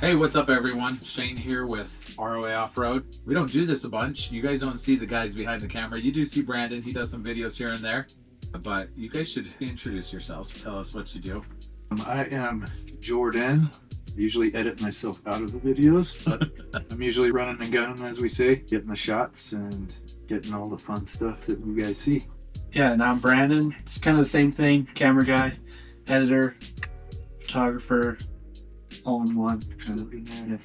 Hey, what's up everyone? Shane here with ROA Off-Road. We don't do this a bunch. You guys don't see the guys behind the camera. You do see Brandon. He does some videos here and there. But you guys should introduce yourselves. Tell us what you do. I am Jordan. I usually edit myself out of the videos, but I'm usually running and gunning, as we say, getting the shots and getting all the fun stuff that you guys see. Yeah, and I'm Brandon. It's kind of the same thing. Camera guy, editor, photographer, all in one. Yeah.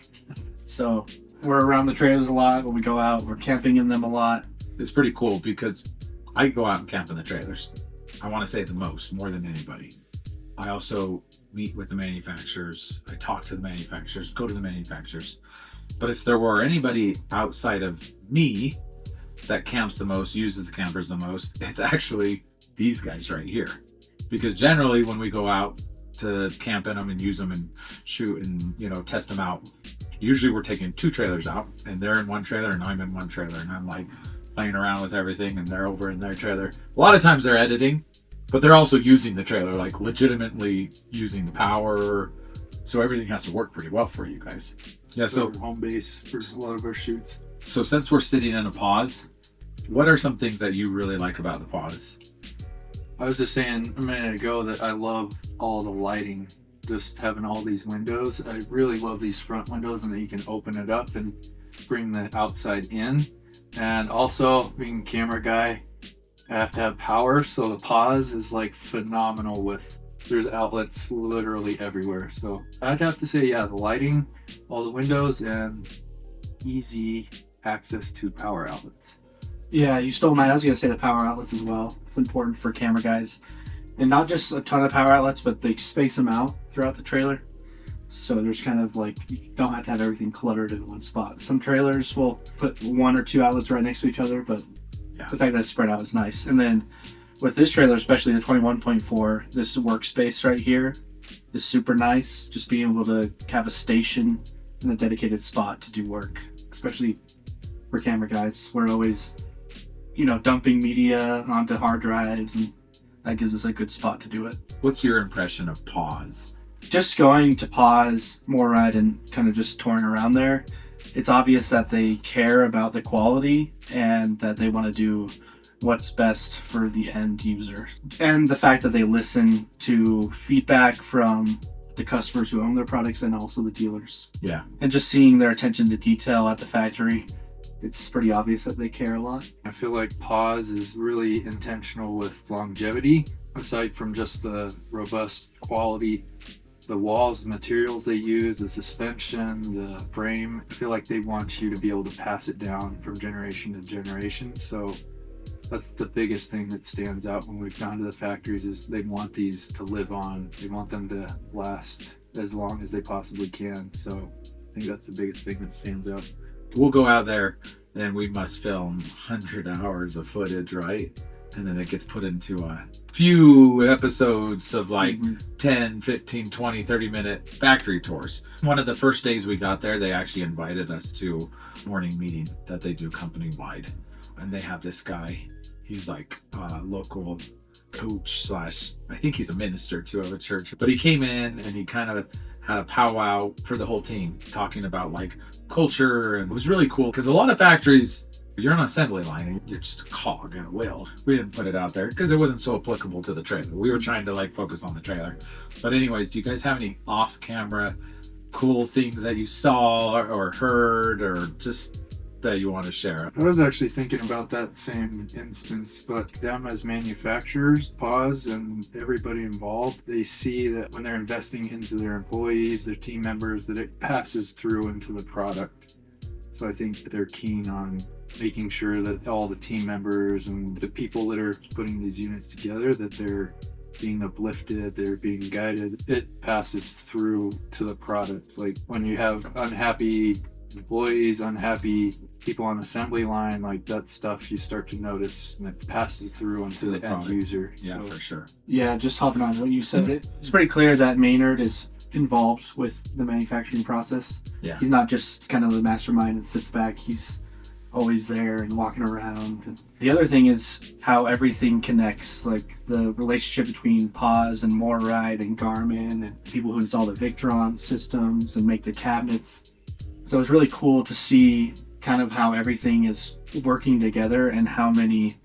So we're around the trailers a lot when we go out. We're camping in them a lot. It's pretty cool because I go out and camp in the trailers. I want to say the most, more than anybody. I also meet with the manufacturers. I talk to the manufacturers, go to the manufacturers. But if there were anybody outside of me that camps the most, uses the campers the most, it's actually these guys right here. Because generally when we go out to camp in them and use them and shoot and, you know, test them out, usually we're taking two trailers out and they're in one trailer and I'm in one trailer and I'm like playing around with everything and they're over in their trailer. A lot of times they're editing, but they're also using the trailer, like legitimately using the power. So everything has to work pretty well for you guys. Yeah, so home base for a lot of our shoots. So since we're sitting in a pause, what are some things that you really like about the pause? I was just saying a minute ago that I love all the lighting, just having all these windows. I really love these front windows and that you can open it up and bring the outside in. And also, being a camera guy, I have to have power, so the pause is like phenomenal with, there's outlets literally everywhere. So I'd have to say, yeah, the lighting, all the windows, and easy access to power outlets. Yeah, you stole my. I was gonna say the power outlets as well. It's important for camera guys, and not just a ton of power outlets, but they space them out throughout the trailer. So there's kind of like, you don't have to have everything cluttered in one spot. Some trailers will put one or two outlets right next to each other, but yeah, the fact that it's spread out is nice. And then with this trailer, especially the 21.4, this workspace right here is super nice. Just being able to have a station in a dedicated spot to do work, especially for camera guys. We're always, you know, dumping media onto hard drives, and that gives us a good spot to do it. What's your impression of pause? Just going to pause, MORAD, and kind of just touring around there, it's obvious that they care about the quality and that they want to do what's best for the end user. And the fact that they listen to feedback from the customers who own their products and also the dealers. Yeah. And just seeing their attention to detail at the factory, it's pretty obvious that they care a lot. I feel like pause is really intentional with longevity, aside from just the robust quality. The walls, the materials they use, the suspension, the frame, I feel like they want you to be able to pass it down from generation to generation. So that's the biggest thing that stands out when we've gone to the factories, is they want these to live on. They want them to last as long as they possibly can. So I think that's the biggest thing that stands out. We'll go out there and we must film 100 hours of footage, right? And then it gets put into a few episodes of like 10, 15, 20, 30 minute factory tours. One of the first days we got there, they actually invited us to a morning meeting that they do company wide. And they have this guy, he's like a local coach slash, I think he's a minister too of a church. But he came in and he kind of had a powwow for the whole team, talking about like culture. And it was really cool because a lot of factories, you're on an assembly line and you're just a cog in a wheel. We didn't put it out there because it wasn't so applicable to the trailer. We were trying to like focus on the trailer. But anyways, do you guys have any off-camera cool things that you saw or heard or just that you want to share? I was actually thinking about that same instance, but them as manufacturers, pause, and everybody involved, they see that when they're investing into their employees, their team members, that it passes through into the product. So I think that they're keen on making sure that all the team members and the people that are putting these units together, that they're being uplifted, they're being guided. It passes through to the product. Like when you have unhappy employees, unhappy people on the assembly line, like that stuff you start to notice, and it passes through onto the end user. Yeah, for sure. Yeah, just hopping on what you said, it's pretty clear that Maynard is involved with the manufacturing process. Yeah. He's not just kind of the mastermind and sits back. He's always there and walking around. And the other thing is how everything connects, like the relationship between Pause and MoreRide and Garmin and people who install the Victron systems and make the cabinets. So it's really cool to see kind of how everything is working together and how many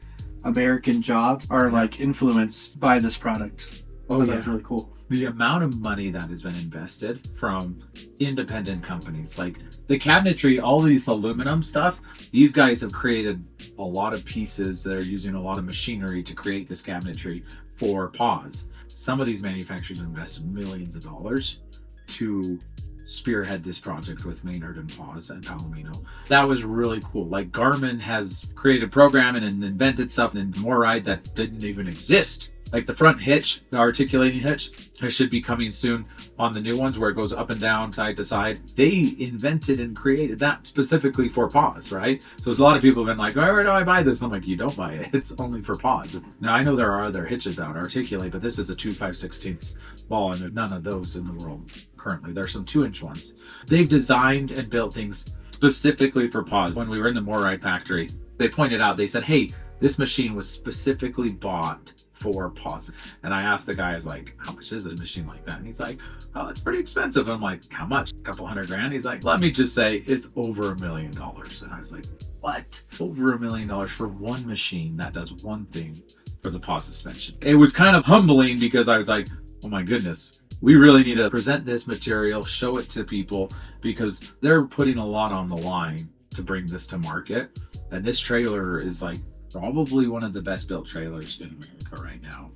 American jobs are like influenced by this product. Oh, yeah. That's really cool. The amount of money that has been invested from independent companies, like the cabinetry, all these aluminum stuff, these guys have created a lot of pieces. They're using a lot of machinery to create this cabinetry for Pause. Some of these manufacturers invested millions of dollars to spearhead this project with Maynard and Pause and Palomino. That was really cool. Like Garmin has created programming and invented stuff in MoreRide that didn't even exist. Like the front hitch, the articulating hitch, it should be coming soon on the new ones where it goes up and down, side to side. They invented and created that specifically for Pause, right? So there's a lot of people have been like, where do I buy this? And I'm like, you don't buy it. It's only for Pause. Now I know there are other hitches out, articulate, but this is a 2 5/16 ball, and there's none of those in the world currently. There's some 2-inch ones. They've designed and built things specifically for Pause. When we were in the MoreRide factory, they pointed out, they said, hey, this machine was specifically bought for Pause. And I asked the guy, I was like, how much is a machine like that? And he's like, oh, it's pretty expensive. I'm like, how much? A couple $100,000? He's like, let me just say it's over $1 million. And I was like, what? Over $1 million for one machine that does one thing for the Pause suspension. It was kind of humbling because I was like, oh my goodness, we really need to present this material, show it to people, because they're putting a lot on the line to bring this to market. And this trailer is like probably one of the best built trailers in America right now.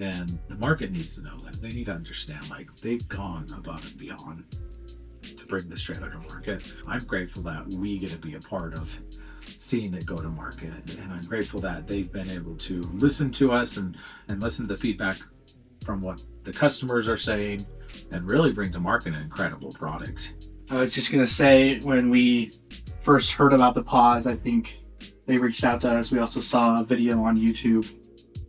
And the market needs to know that. They need to understand, like, they've gone above and beyond to bring this trailer to market. I'm grateful that we get to be a part of seeing it go to market. And I'm grateful that they've been able to listen to us and listen to the feedback from what the customers are saying and really bring to market an incredible product. I was just going to say, when we first heard about the Pause, I think they reached out to us. We also saw a video on YouTube.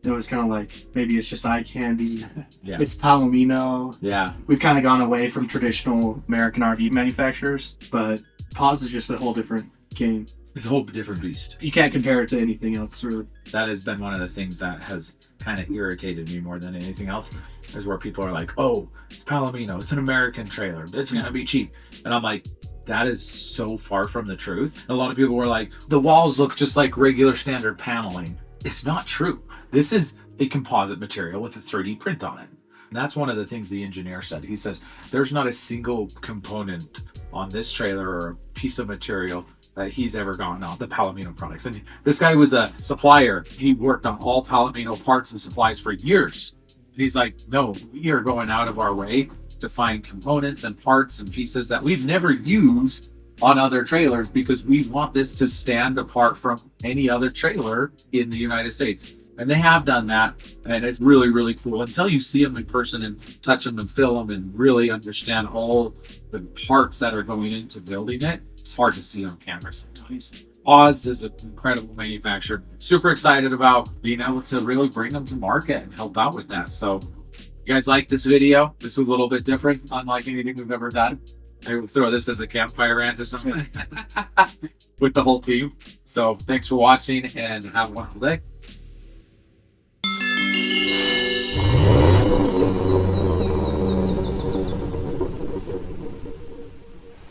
It was kind of like, maybe it's just eye candy. Yeah. It's Palomino. Yeah. We've kind of gone away from traditional American RV manufacturers, but Pause is just a whole different game. It's a whole different beast. You can't compare it to anything else, really. That has been one of the things that has kind of irritated me more than anything else, is where people are like, oh, it's Palomino, it's an American trailer, it's going to be cheap. And I'm like, that is so far from the truth. A lot of people were like, the walls look just like regular standard paneling. It's not true. This is a composite material with a 3D print on it. And that's one of the things the engineer said. He says, there's not a single component on this trailer or a piece of material that he's ever gotten on the Palomino products. And this guy was a supplier. He worked on all Palomino parts and supplies for years. And he's like, no, we are going out of our way to find components and parts and pieces that we've never used on other trailers, because we want this to stand apart from any other trailer in the United States. And they have done that, and it's really, really cool. Until you see them in person and touch them and feel them and really understand all the parts that are going into building it, it's hard to see on camera sometimes. Pause is an incredible manufacturer. Super excited about being able to really bring them to market and help out with that. So you guys like this video? This was a little bit different, unlike anything we've ever done. I will throw this as a campfire rant or something with the whole team. So thanks for watching and have a wonderful day.